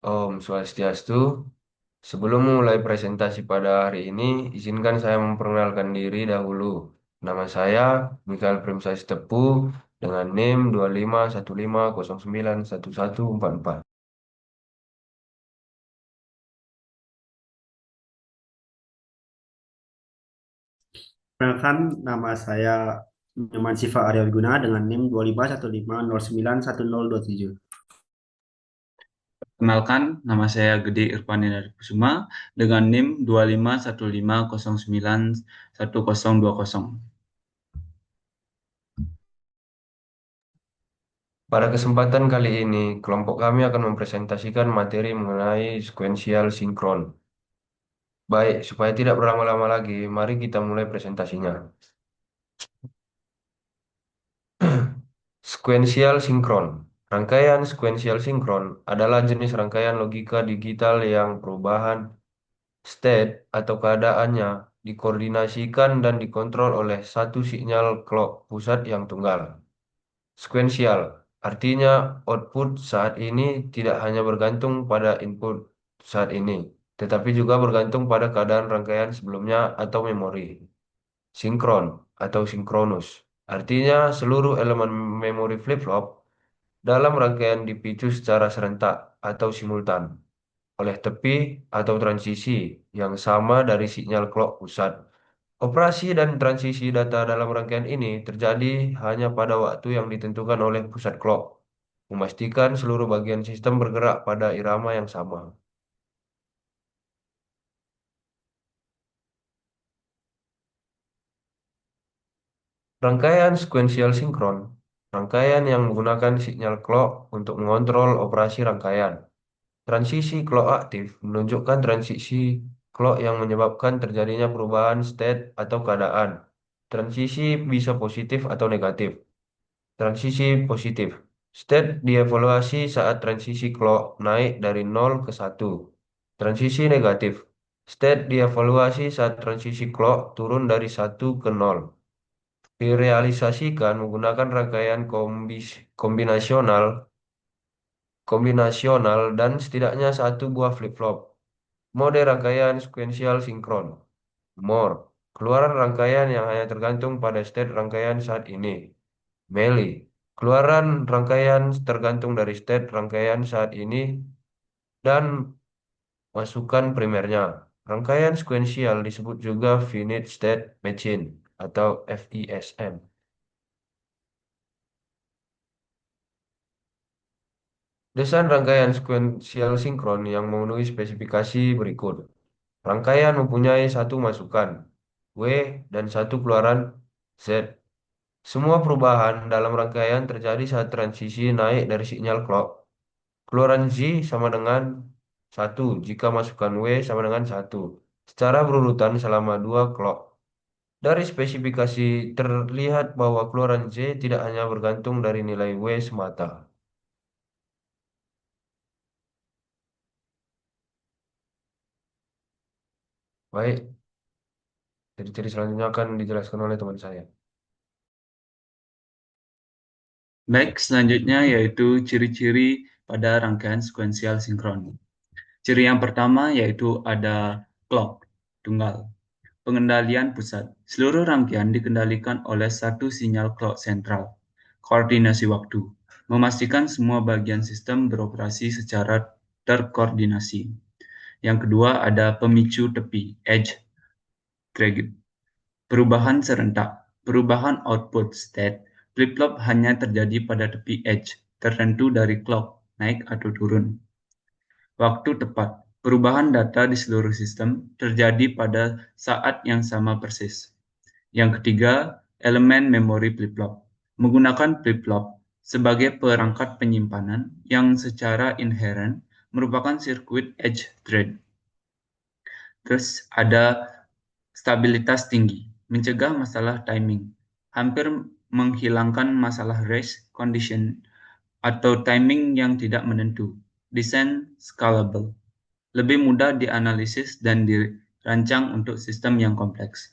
Om Swastiastu. Sebelum mulai presentasi pada hari ini, izinkan saya memperkenalkan diri dahulu. Nama saya Mikael Primsais Tepu dengan NIM 2515091144. Perkenalkan, nama saya Nyoman Siva Arya Wiguna dengan NIM 2515091027. Kenalkan, nama saya Gede Irfan Kusuma dengan NIM 2515091020. Pada kesempatan kali ini, kelompok kami akan mempresentasikan materi mengenai sequential sinkron. Baik, supaya tidak berlama-lama lagi, mari kita mulai presentasinya. Sequential sinkron. Rangkaian sequential sinkron adalah jenis rangkaian logika digital yang perubahan state atau keadaannya dikoordinasikan dan dikontrol oleh satu sinyal clock pusat yang tunggal. Sequential artinya output saat ini tidak hanya bergantung pada input saat ini, tetapi juga bergantung pada keadaan rangkaian sebelumnya atau memori. Sinkron atau sinkronus artinya seluruh elemen memori flip-flop dalam rangkaian dipicu secara serentak atau simultan oleh tepi atau transisi yang sama dari sinyal clock pusat. Operasi dan transisi data dalam rangkaian ini terjadi hanya pada waktu yang ditentukan oleh pusat clock, memastikan seluruh bagian sistem bergerak pada irama yang sama. Rangkaian sequential sinkron, rangkaian yang menggunakan sinyal clock untuk mengontrol operasi rangkaian. Transisi clock aktif menunjukkan transisi clock yang menyebabkan terjadinya perubahan state atau keadaan. Transisi bisa positif atau negatif. Transisi positif. State dievaluasi saat transisi clock naik dari 0 ke 1. Transisi negatif. State dievaluasi saat transisi clock turun dari 1 ke 0. Direalisasikan menggunakan rangkaian kombinasional kombinasional dan setidaknya satu buah flip-flop. Mode rangkaian sequential sinkron. More. Keluaran rangkaian yang hanya tergantung pada state rangkaian saat ini. Melee. Keluaran rangkaian tergantung dari state rangkaian saat ini dan masukan primernya. Rangkaian sequential disebut juga finite state machine atau FISM. Desain rangkaian sequential sinkron yang memenuhi spesifikasi berikut. Rangkaian mempunyai satu masukan, W, dan satu keluaran, Z. Semua perubahan dalam rangkaian terjadi saat transisi naik dari sinyal clock. Keluaran Z sama dengan 1 jika masukan W sama dengan 1. Secara berurutan selama dua clock. Dari spesifikasi terlihat bahwa keluaran Z tidak hanya bergantung dari nilai W semata. Baik, ciri-ciri selanjutnya akan dijelaskan oleh teman saya. Baik, selanjutnya yaitu ciri-ciri pada rangkaian sequential sinkron. Ciri yang pertama yaitu ada clock, tunggal. Pengendalian pusat. Seluruh rangkaian dikendalikan oleh satu sinyal clock sentral. Koordinasi waktu. Memastikan semua bagian sistem beroperasi secara terkoordinasi. Yang kedua ada pemicu tepi, edge trigger. Perubahan serentak. Perubahan output state flip-flop hanya terjadi pada tepi edge tertentu dari clock, naik atau turun. Waktu tepat. Perubahan data di seluruh sistem terjadi pada saat yang sama persis. Yang ketiga, elemen memori flip-flop. Menggunakan flip-flop sebagai perangkat penyimpanan yang secara inheren merupakan sirkuit edge thread. Terus ada stabilitas tinggi, mencegah masalah timing, hampir menghilangkan masalah race condition atau timing yang tidak menentu. Desain scalable, lebih mudah dianalisis dan dirancang untuk sistem yang kompleks.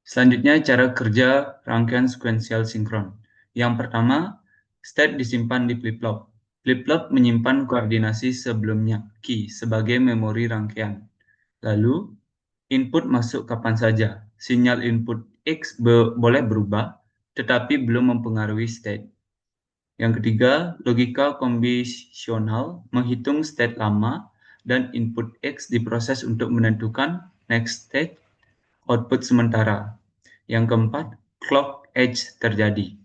Selanjutnya cara kerja rangkaian sequential sinkron. Yang pertama, State disimpan di flip-flop. Flip-flop menyimpan koordinasi sebelumnya, key, sebagai memori rangkaian. Lalu, input masuk kapan saja. Sinyal input X boleh berubah, tetapi belum mempengaruhi state. Yang ketiga, logika kondisional menghitung state lama dan input X diproses untuk menentukan next state output sementara. Yang keempat, clock edge terjadi.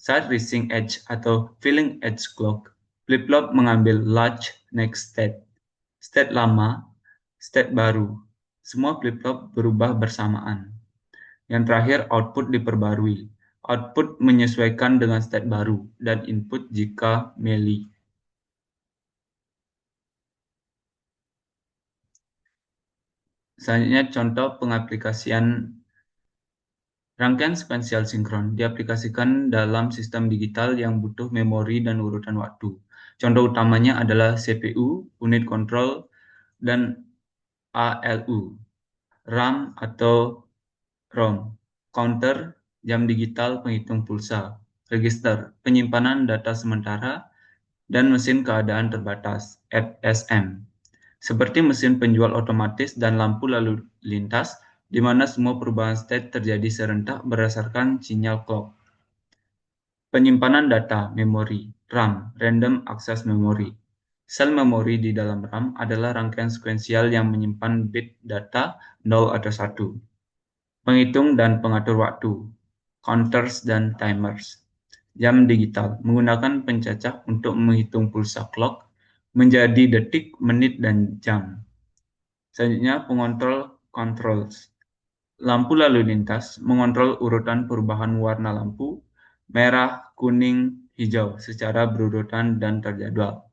Saat rising edge atau filling edge clock, flip-flop mengambil large next state. State lama, state baru. Semua flip-flop berubah bersamaan. Yang terakhir, output diperbarui. Output menyesuaikan dengan state baru dan input jika melee. Selanjutnya contoh pengaplikasian rangkaian sekuensial sinkron diaplikasikan dalam sistem digital yang butuh memori dan urutan waktu. Contoh utamanya adalah CPU, unit kontrol, dan ALU, RAM atau ROM, counter, jam digital penghitung pulsa, register, penyimpanan data sementara, dan mesin keadaan terbatas, FSM. Seperti mesin penjual otomatis dan lampu lalu lintas, di mana semua perubahan state terjadi serentak berdasarkan sinyal clock. Penyimpanan data memori, RAM, Random Access Memory. Sel memori di dalam RAM adalah rangkaian sekuensial yang menyimpan bit data 0 atau 1. Penghitung dan pengatur waktu, counters dan timers. Jam digital menggunakan pencacah untuk menghitung pulsa clock menjadi detik, menit, dan jam. Selanjutnya, pengontrol controls. Lampu lalu lintas mengontrol urutan perubahan warna lampu, merah, kuning, hijau, secara berurutan dan terjadwal.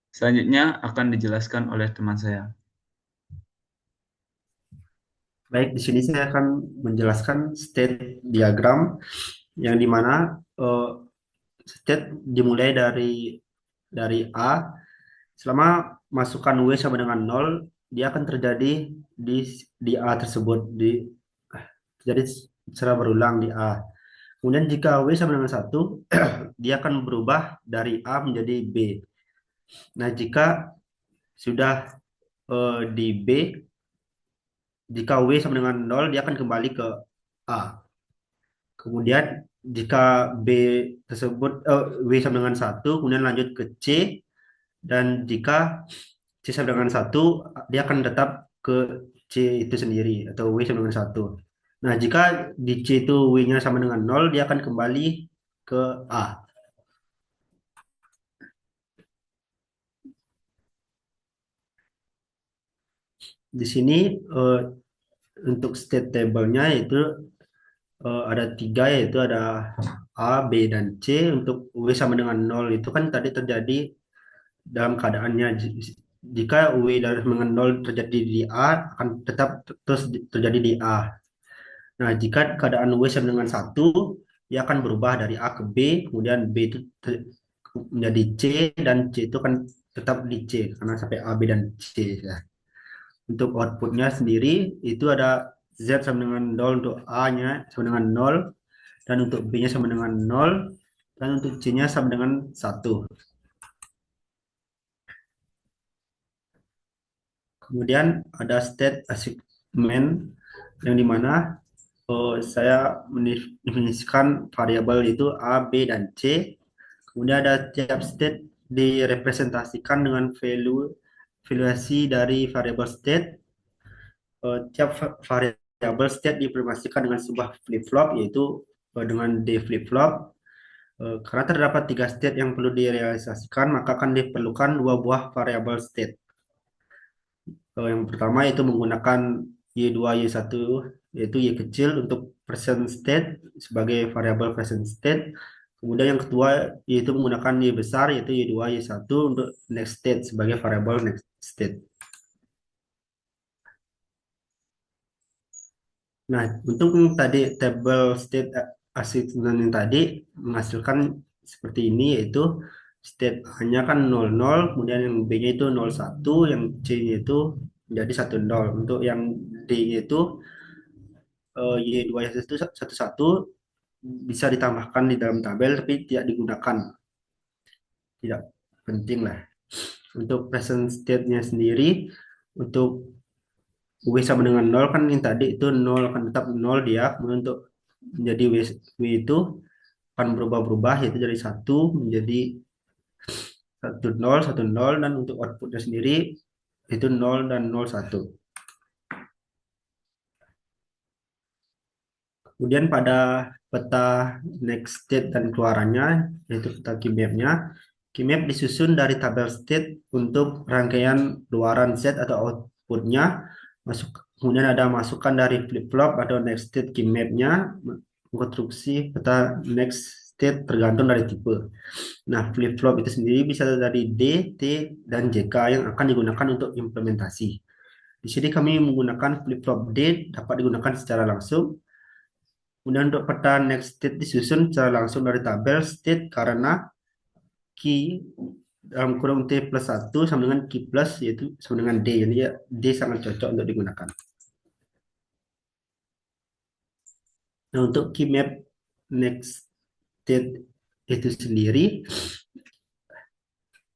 Selanjutnya akan dijelaskan oleh teman saya. Baik, di sini saya akan menjelaskan state diagram yang dimana state dimulai dari A. Selama masukan W sama dengan 0, dia akan terjadi di A tersebut, terjadi secara berulang di A. Kemudian jika W sama dengan 1, dia akan berubah dari A menjadi B. Nah, jika sudah di B, jika W sama dengan 0, dia akan kembali ke A. Kemudian jika B tersebut W sama dengan 1, kemudian lanjut ke C, dan jika C sama dengan 1, dia akan tetap ke C itu sendiri atau W sama dengan 1. Nah, jika di C itu W-nya sama dengan 0, dia akan kembali ke A. Di sini untuk state table-nya itu ada 3, yaitu ada A, B, dan C. Untuk W sama dengan 0 itu kan tadi terjadi dalam keadaannya. Jika W dengan 0 terjadi di A, akan tetap terus terjadi di A. Nah, jika keadaan W sama dengan 1, dia akan berubah dari A ke B, kemudian B itu menjadi C, dan C itu akan tetap di C, karena sampai A, B, dan C. Ya. Untuk outputnya sendiri, itu ada Z sama dengan 0 untuk A-nya sama dengan 0, dan untuk B-nya sama dengan 0, dan untuk C-nya sama dengan 1. Kemudian ada state assignment yang dimana saya mendefinisikan variabel itu A, B, dan C. Kemudian ada tiap state direpresentasikan dengan valuasi dari variabel state. Tiap variabel state direpresentasikan dengan sebuah flip-flop, yaitu dengan D flip-flop. Karena terdapat 3 state yang perlu direalisasikan, maka akan diperlukan 2 buah variabel state. Yang pertama yaitu menggunakan Y2, Y1, yaitu Y kecil untuk present state sebagai variabel present state. Kemudian yang kedua yaitu menggunakan Y besar, yaitu Y2, Y1 untuk next state sebagai variabel next state. Nah, untuk tadi table state assignment yang tadi menghasilkan seperti ini, yaitu state A-nya kan 00, kemudian yang B-nya itu 01, yang C-nya itu menjadi 10. Untuk yang D-nya itu Y2 itu 11, bisa ditambahkan di dalam tabel tapi tidak digunakan, tidak penting lah. Untuk present state-nya sendiri, untuk W sama dengan 0 kan yang tadi itu 0 akan tetap 0 dia, kemudian untuk menjadi W itu akan berubah-berubah yaitu dari 1 menjadi 1 0 1 0, dan untuk outputnya sendiri itu 0 dan 0 1. Kemudian pada peta next state dan keluarannya, yaitu peta keymap-nya, keymap disusun dari tabel state untuk rangkaian keluaran set atau outputnya. Kemudian ada masukan dari flip-flop atau next state keymap-nya. Konstruksi peta next state tergantung dari tipe. Nah, flip-flop itu sendiri bisa dari D, T, dan JK yang akan digunakan untuk implementasi. Di sini kami menggunakan flip-flop D, dapat digunakan secara langsung. Kemudian untuk peta next state disusun secara langsung dari tabel state karena key dalam kurung T plus 1 sama dengan key plus yaitu sama dengan D. Jadi ya, D sangat cocok untuk digunakan. Nah, untuk key map next state itu sendiri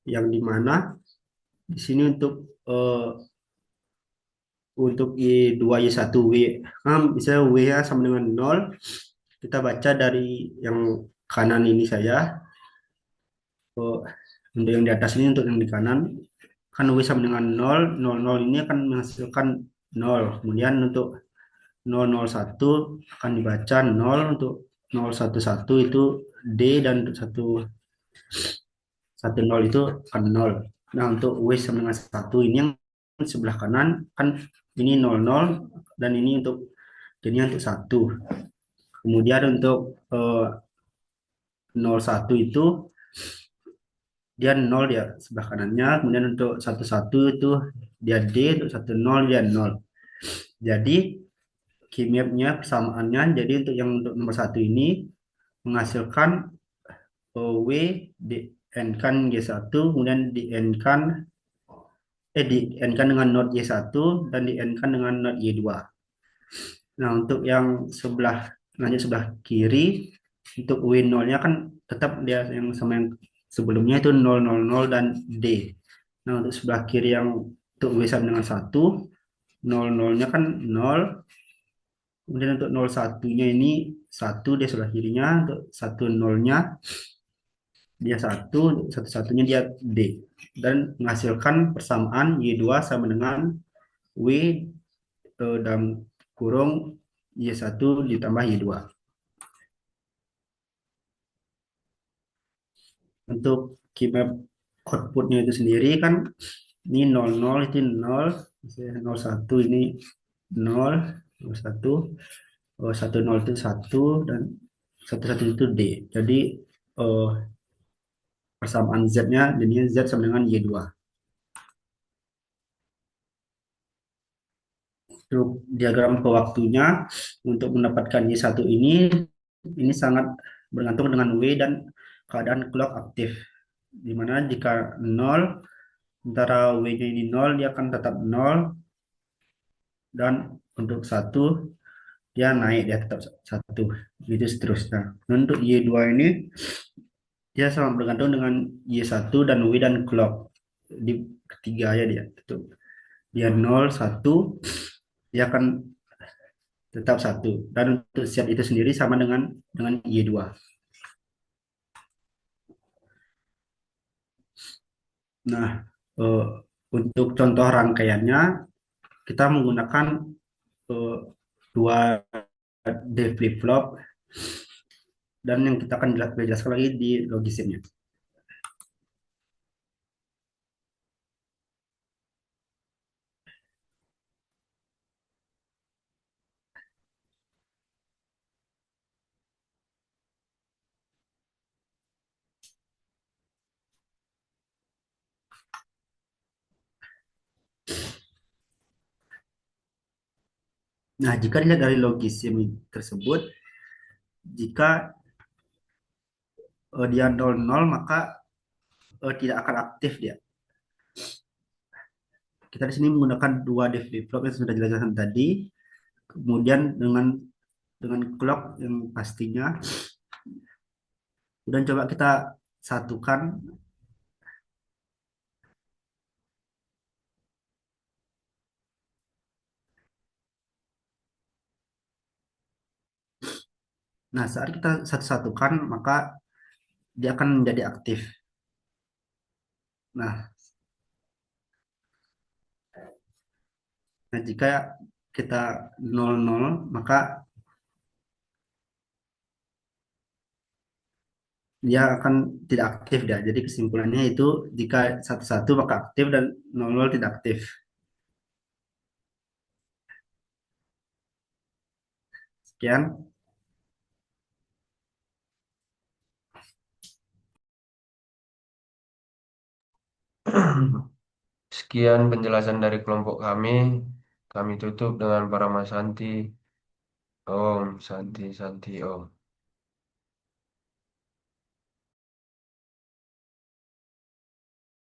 yang dimana di sini untuk Y2 Y1 W, misalnya W nya sama dengan 0, kita baca dari yang kanan ini saja. Untuk yang di atas ini, untuk yang di kanan kan W sama dengan 0, 0 0 ini akan menghasilkan 0. Kemudian untuk 001 akan dibaca 0, untuk 011 itu D, dan untuk 110 itu akan 0. Nah, untuk W sama dengan 1 ini yang sebelah kanan kan ini 00, dan ini untuk jadinya untuk 1. Kemudian untuk 01 itu dia 0 dia sebelah kanannya. Kemudian untuk 11 itu dia D, untuk 10 dia 0. Jadi key-map-nya persamaannya, jadi untuk yang untuk nomor 1 ini menghasilkan W di n-kan G1, kemudian di n-kan dengan not Y1 dan di n-kan dengan not Y2. Nah, untuk yang lanjut sebelah kiri, untuk W0-nya kan tetap dia yang sama yang sebelumnya itu 0 0 0 dan D. Nah, untuk sebelah kiri yang untuk W sama dengan 1, 0 0-nya kan 0. Kemudian untuk 01-nya ini 1 dia sebelah kirinya, untuk 10-nya dia 1, untuk 11-nya dia D. Dan menghasilkan persamaan Y2 sama dengan W dalam kurung Y1 ditambah Y2. Untuk keymap outputnya itu sendiri kan ini 00 itu 0, 01 ini 0, 01, 10 itu 1, dan 11 itu D. Jadi eh, persamaan Z-nya jadinya Z sama dengan Y2. Untuk diagram pewaktunya untuk mendapatkan Y1 ini sangat bergantung dengan W dan keadaan clock aktif. Dimana jika 0, antara W-nya ini 0, dia akan tetap 0, dan untuk 1 dia naik, dia tetap 1, gitu seterusnya. Dan untuk Y2 ini dia sangat bergantung dengan Y1 dan W dan clock di ketiga ya, dia 0 1 dia akan tetap 1, dan untuk set itu sendiri sama dengan Y2. Nah, eh, untuk contoh rangkaiannya kita menggunakan eh, dua D flip flop, dan yang kita akan jelaskan lagi di logisnya. Nah, jika dilihat dari logisme tersebut, jika dia 00, maka tidak akan aktif dia. Kita di sini menggunakan dua D flip flop yang sudah dijelaskan tadi. Kemudian dengan dengan clock yang pastinya. Kemudian coba kita satukan. Nah, saat kita satu-satukan, maka dia akan menjadi aktif. Nah, jika kita 00, maka dia akan tidak aktif dia. Jadi kesimpulannya itu jika 11 maka aktif dan 00 tidak aktif. Sekian. Sekian penjelasan dari kelompok kami. Kami tutup dengan para Santi. Om, Santi, Santi, Om.